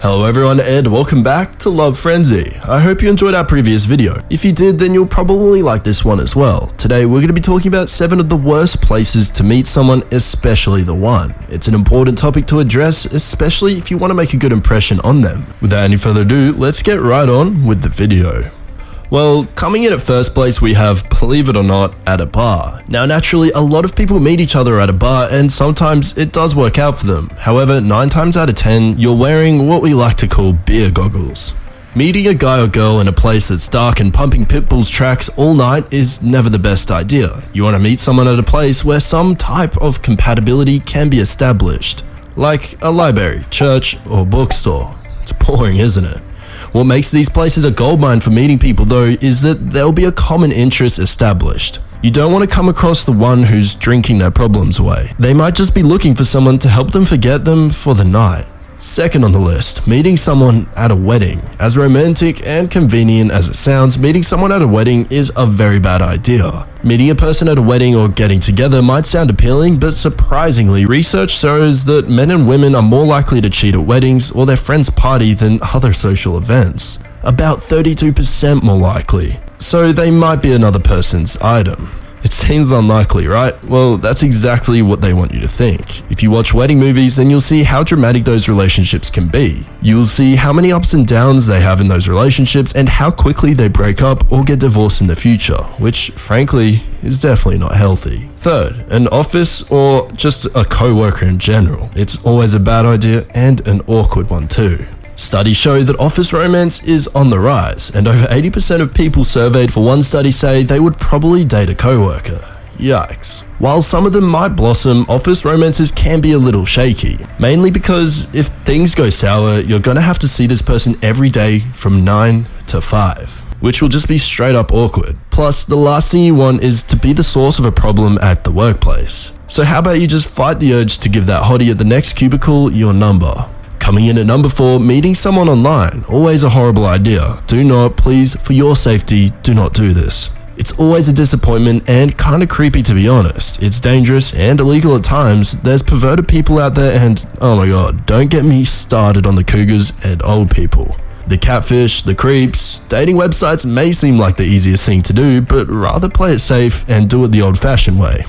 Hello everyone and welcome back to Love Frenzy. I hope you enjoyed our previous video. If you did, then you'll probably like this one as well. Today we're going to be talking about 7 of the worst places to meet someone, especially the one. It's an important topic to address, especially if you want to make a good impression on them. Without any further ado, let's get right on with the video. Well, coming in at first place we have, believe it or not, at a bar. Now naturally, a lot of people meet each other at a bar and sometimes it does work out for them. However, 9 times out of 10, you're wearing what we like to call beer goggles. Meeting a guy or girl in a place that's dark and pumping Pitbull's tracks all night is never the best idea. You want to meet someone at a place where some type of compatibility can be established. Like a library, church, or bookstore. It's boring, isn't it? What makes these places a goldmine for meeting people though is that there'll be a common interest established. You don't want to come across the one who's drinking their problems away. They might just be looking for someone to help them forget them for the night. Second on the list, meeting someone at a wedding. As romantic and convenient as it sounds, meeting someone at a wedding is a very bad idea. Meeting a person at a wedding or getting together might sound appealing, but surprisingly, research shows that men and women are more likely to cheat at weddings or their friends' party than other social events. About 32% more likely. So they might be another person's item. It seems unlikely, right? Well, that's exactly what they want you to think. If you watch wedding movies, then you'll see how dramatic those relationships can be. You'll see how many ups and downs they have in those relationships and how quickly they break up or get divorced in the future, which, frankly, is definitely not healthy. Third, an office or just a co-worker in general. It's always a bad idea and an awkward one too. Studies show that office romance is on the rise, and over 80% of people surveyed for one study say they would probably date a coworker. Yikes. While some of them might blossom, office romances can be a little shaky, mainly because if things go sour, you're gonna have to see this person every day from 9 to 5, which will just be straight up awkward. Plus, the last thing you want is to be the source of a problem at the workplace. So how about you just fight the urge to give that hottie at the next cubicle your number? Coming in at number 4, meeting someone online. Always a horrible idea. Do not, please, for your safety, do not do this. It's always a disappointment and kinda creepy to be honest. It's dangerous and illegal at times. There's perverted people out there and, oh my god, don't get me started on the cougars and old people. The catfish, the creeps, dating websites may seem like the easiest thing to do, but rather play it safe and do it the old-fashioned way.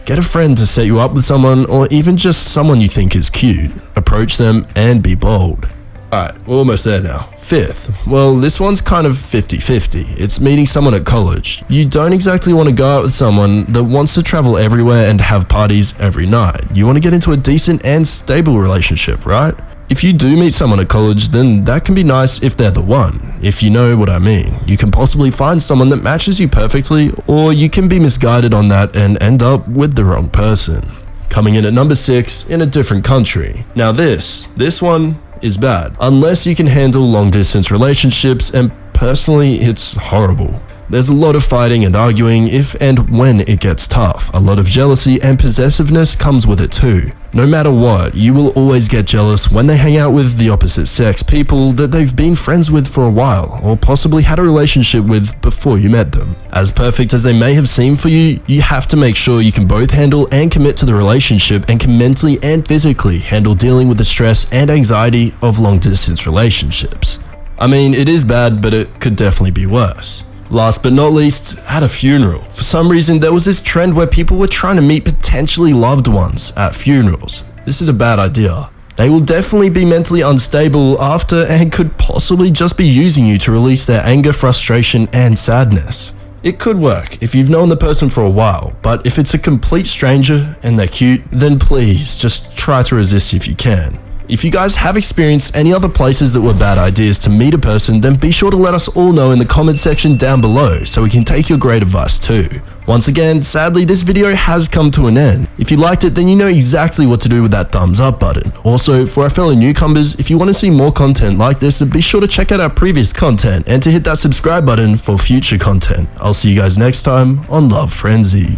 Get a friend to set you up with someone or even just someone you think is cute. Approach them and be bold. Alright, we're almost there now. 5th, well, this one's kind of 50-50. It's meeting someone at college. You don't exactly want to go out with someone that wants to travel everywhere and have parties every night. You want to get into a decent and stable relationship, right? If you do meet someone at college, then that can be nice if they're the one, if you know what I mean. You can possibly find someone that matches you perfectly, or you can be misguided on that and end up with the wrong person. Coming in at number 6, in a different country. Now this one is bad, unless you can handle long distance relationships, and personally it's horrible. There's a lot of fighting and arguing if and when it gets tough. A lot of jealousy and possessiveness comes with it too. No matter what, you will always get jealous when they hang out with the opposite sex people that they've been friends with for a while, or possibly had a relationship with before you met them. As perfect as they may have seemed for you, you have to make sure you can both handle and commit to the relationship and can mentally and physically handle dealing with the stress and anxiety of long distance relationships. I mean, it is bad, but it could definitely be worse. Last but not least, at a funeral. For some reason, there was this trend where people were trying to meet potentially loved ones at funerals. This is a bad idea. They will definitely be mentally unstable after and could possibly just be using you to release their anger, frustration, and sadness. It could work if you've known the person for a while, but if it's a complete stranger and they're cute, then please just try to resist if you can. If you guys have experienced any other places that were bad ideas to meet a person, then be sure to let us all know in the comment section down below so we can take your great advice too. Once again, sadly this video has come to an end. If you liked it, then you know exactly what to do with that thumbs up button. Also, for our fellow newcomers, if you want to see more content like this, then be sure to check out our previous content and to hit that subscribe button for future content. I'll see you guys next time on Love Frenzy.